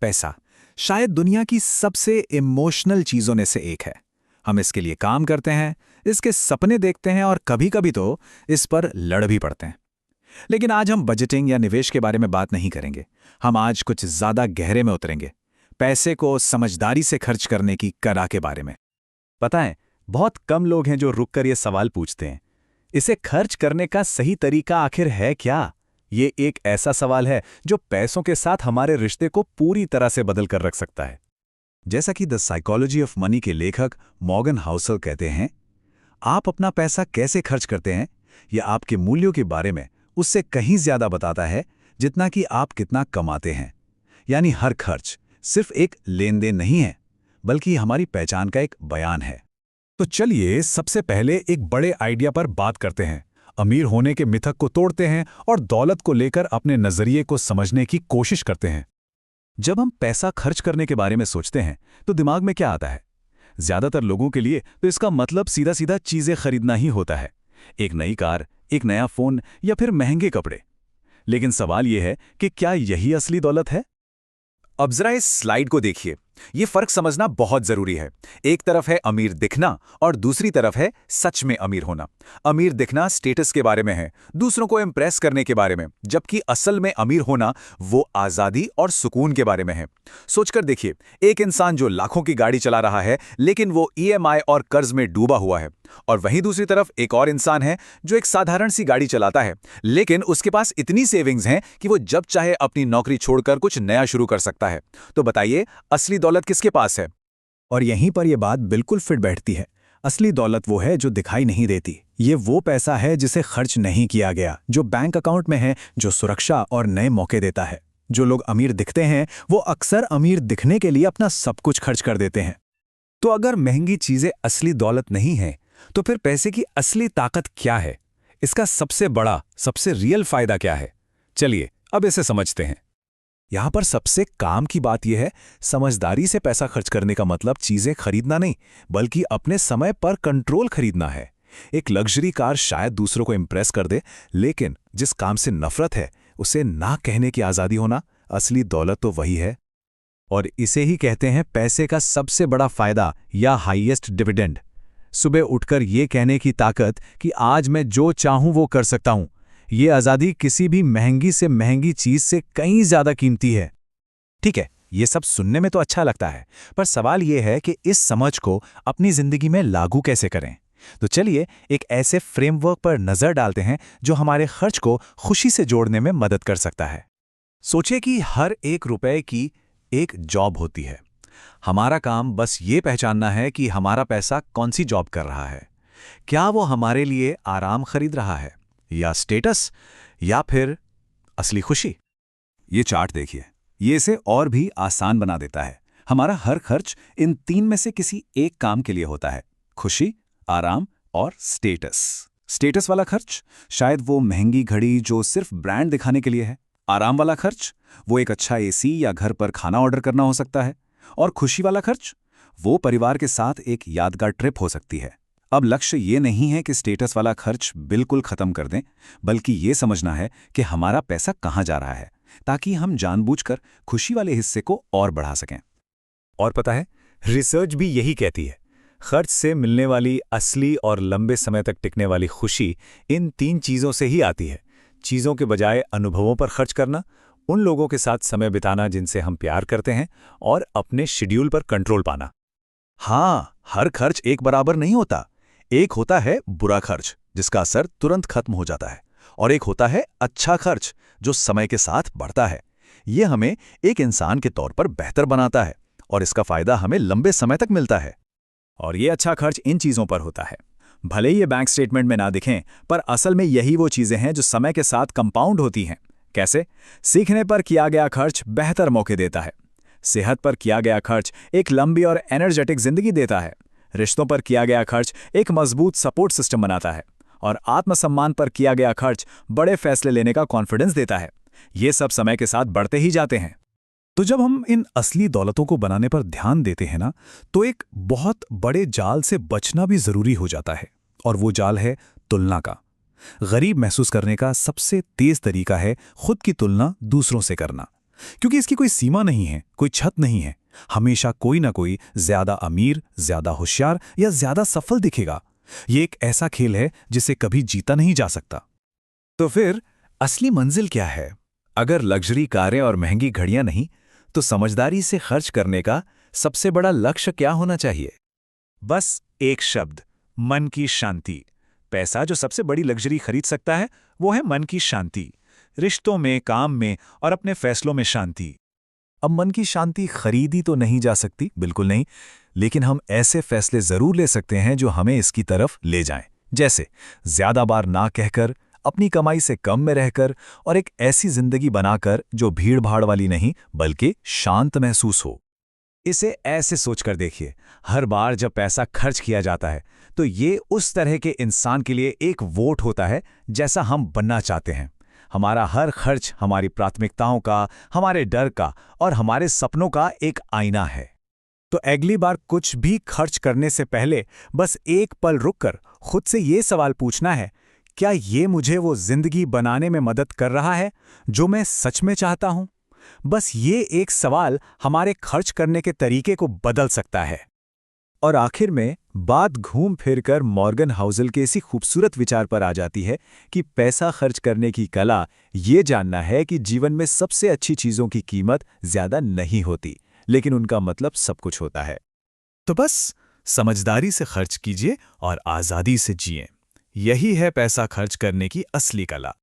पैसा शायद दुनिया की सबसे इमोशनल चीजों में से एक है। हम इसके लिए काम करते हैं, इसके सपने देखते हैं और कभी-कभी तो इस पर लड़ भी पड़ते हैं। लेकिन आज हम बजटिंग या निवेश के बारे में बात नहीं करेंगे। हम आज कुछ ज्यादा गहरे में उतरेंगे, पैसे को समझदारी से खर्च करने की कला के बारे में। पता है, बहुत कम लोग हैं जो रुककर ये सवाल पूछते हैं, इसे खर्च करने का सही तरीका आखिर है क्या? ये एक ऐसा सवाल है जो पैसों के साथ हमारे रिश्ते को पूरी तरह से बदल कर रख सकता है। जैसा कि द साइकोलॉजी ऑफ मनी के लेखक मॉर्गन हाउसल कहते हैं, आप अपना पैसा कैसे खर्च करते हैं यह आपके मूल्यों के बारे में उससे कहीं ज्यादा बताता है जितना कि आप कितना कमाते हैं। यानी हर खर्च सिर्फ एक लेन देन नहीं है, बल्कि हमारी पहचान का एक बयान है। तो चलिए सबसे पहले एक बड़े आइडिया पर बात करते हैं। अमीर होने के मिथक को तोड़ते हैं और दौलत को लेकर अपने नजरिए को समझने की कोशिश करते हैं। जब हम पैसा खर्च करने के बारे में सोचते हैं तो दिमाग में क्या आता है? ज्यादातर लोगों के लिए तो इसका मतलब सीधा सीधा चीजें खरीदना ही होता है, एक नई कार, एक नया फोन या फिर महंगे कपड़े। लेकिन सवाल यह है कि क्या यही असली दौलत है? अब जरा इस स्लाइड को देखिए, ये फर्क समझना बहुत जरूरी है। एक तरफ है अमीर दिखना और दूसरी तरफ है सच में अमीर होना। अमीर दिखना स्टेटस के बारे में है, दूसरों को इम्प्रेस करने के बारे में, जबकि असल में अमीर होना वो आजादी और सुकून के बारे में है। सोचकर देखिए, एक इंसान जो लाखों की गाड़ी चला रहा है लेकिन वो ईएमआई और कर्ज में डूबा हुआ है, और वहीं दूसरी तरफ एक और इंसान है जो एक साधारण सी गाड़ी चलाता है लेकिन उसके पास इतनी सेविंग्स हैं कि वो जब चाहे अपनी नौकरी छोड़कर कुछ नया शुरू कर सकता है। तो बताइए, असली दौलत किसके पास है? और यहीं पर यह बात बिल्कुल फिट बैठती है। असली दौलत वो है जो दिखाई नहीं देती। ये वो पैसा है जिसे खर्च नहीं किया गया, जो बैंक अकाउंट में है, जो सुरक्षा और नए मौके देता है। जो लोग अमीर दिखते हैं वो अक्सर अमीर दिखने के लिए अपना सब कुछ खर्च कर देते हैं। तो अगर महंगी चीजें असली दौलत नहीं हैं, तो फिर पैसे की असली ताकत क्या है? इसका सबसे बड़ा, सबसे रियल फायदा क्या है? चलिए अब इसे समझते हैं। यहां पर सबसे काम की बात यह है, समझदारी से पैसा खर्च करने का मतलब चीजें खरीदना नहीं, बल्कि अपने समय पर कंट्रोल खरीदना है। एक लग्जरी कार शायद दूसरों को इंप्रेस कर दे, लेकिन जिस काम से नफरत है उसे ना कहने की आजादी होना, असली दौलत तो वही है। और इसे ही कहते हैं पैसे का सबसे बड़ा फायदा या हाईएस्ट डिविडेंड। सुबह उठकर ये कहने की ताकत कि आज मैं जो चाहूं वो कर सकता हूं, ये आज़ादी किसी भी महंगी से महंगी चीज से कहीं ज्यादा कीमती है। ठीक है, ये सब सुनने में तो अच्छा लगता है, पर सवाल ये है कि इस समझ को अपनी जिंदगी में लागू कैसे करें। तो चलिए एक ऐसे फ्रेमवर्क पर नजर डालते हैं जो हमारे खर्च को खुशी से जोड़ने में मदद कर सकता है। सोचिए कि हर एक रुपए की एक जॉब होती है। हमारा काम बस ये पहचानना है कि हमारा पैसा कौन सी जॉब कर रहा है। क्या वो हमारे लिए आराम खरीद रहा है, या स्टेटस, या फिर असली खुशी? ये चार्ट देखिए, ये इसे और भी आसान बना देता है। हमारा हर खर्च इन तीन में से किसी एक काम के लिए होता है: खुशी, आराम और स्टेटस। स्टेटस वाला खर्च शायद वो महंगी घड़ी जो सिर्फ ब्रांड दिखाने के लिए है। आराम वाला खर्च वो एक अच्छा एसी या घर पर खाना ऑर्डर करना हो सकता है। और खुशी वाला खर्च वो परिवार के साथ एक यादगार ट्रिप हो सकती है। अब लक्ष्य ये नहीं है कि स्टेटस वाला खर्च बिल्कुल खत्म कर दें, बल्कि ये समझना है कि हमारा पैसा कहाँ जा रहा है, ताकि हम जानबूझकर खुशी वाले हिस्से को और बढ़ा सकें। और पता है, रिसर्च भी यही कहती है, खर्च से मिलने वाली असली और लंबे समय तक टिकने वाली खुशी इन तीन चीज़ों से ही आती है। चीज़ों के बजाय अनुभवों पर खर्च करना, उन लोगों के साथ समय बिताना जिनसे हम प्यार करते हैं, और अपने शेड्यूल पर कंट्रोल पाना। हाँ, हर खर्च एक बराबर नहीं होता। एक होता है बुरा खर्च जिसका असर तुरंत खत्म हो जाता है, और एक होता है अच्छा खर्च जो समय के साथ बढ़ता है। ये हमें एक इंसान के तौर पर बेहतर बनाता है, और इसका फायदा हमें लंबे समय तक मिलता है। और ये अच्छा खर्च इन चीज़ों पर होता है। भले ही ये बैंक स्टेटमेंट में ना दिखें, पर असल में यही वो चीज़ें हैं जो समय के साथ कंपाउंड होती हैं। कैसे? सीखने पर किया गया खर्च बेहतर मौके देता है। सेहत पर किया गया खर्च एक लंबी और एनर्जेटिक जिंदगी देता है। रिश्तों पर किया गया खर्च एक मजबूत सपोर्ट सिस्टम बनाता है। और आत्मसम्मान पर किया गया खर्च बड़े फैसले लेने का कॉन्फिडेंस देता है। ये सब समय के साथ बढ़ते ही जाते हैं। तो जब हम इन असली दौलतों को बनाने पर ध्यान देते हैं ना, तो एक बहुत बड़े जाल से बचना भी जरूरी हो जाता है, और वो जाल है तुलना का। गरीब महसूस करने का सबसे तेज तरीका है खुद की तुलना दूसरों से करना। क्योंकि इसकी कोई सीमा नहीं है, कोई छत नहीं है। हमेशा कोई ना कोई ज्यादा अमीर, ज्यादा होशियार या ज्यादा सफल दिखेगा। ये एक ऐसा खेल है जिसे कभी जीता नहीं जा सकता। तो फिर असली मंजिल क्या है? अगर लग्जरी कारें और महंगी घड़ियां नहीं, तो समझदारी से खर्च करने का सबसे बड़ा लक्ष्य क्या होना चाहिए? बस एक शब्द, मन की शांति। पैसा जो सबसे बड़ी लग्जरी खरीद सकता है, वो है मन की शांति। रिश्तों में, काम में और अपने फैसलों में शांति। अब मन की शांति खरीदी तो नहीं जा सकती, बिल्कुल नहीं, लेकिन हम ऐसे फैसले जरूर ले सकते हैं जो हमें इसकी तरफ ले जाएं। जैसे ज्यादा बार ना कहकर, अपनी कमाई से कम में रहकर और एक ऐसी जिंदगी बनाकर जो भीड़-भाड़ वाली नहीं बल्कि शांत महसूस हो। इसे ऐसे सोचकर देखिए, हर बार जब पैसा खर्च किया जाता है तो ये उस तरह के इंसान के लिए एक वोट होता है जैसा हम बनना चाहते हैं। हमारा हर खर्च हमारी प्राथमिकताओं का, हमारे डर का और हमारे सपनों का एक आईना है। तो अगली बार कुछ भी खर्च करने से पहले बस एक पल रुककर खुद से ये सवाल पूछना है, क्या ये मुझे वो जिंदगी बनाने में मदद कर रहा है जो मैं सच में चाहता हूं? बस ये एक सवाल हमारे खर्च करने के तरीके को बदल सकता है। और आखिर में बात घूम फिरकर मॉर्गन हाउसल के इसी खूबसूरत विचार पर आ जाती है कि पैसा खर्च करने की कला ये जानना है कि जीवन में सबसे अच्छी चीजों की कीमत ज्यादा नहीं होती, लेकिन उनका मतलब सब कुछ होता है। तो बस समझदारी से खर्च कीजिए और आजादी से जिएं। यही है पैसा खर्च करने की असली कला।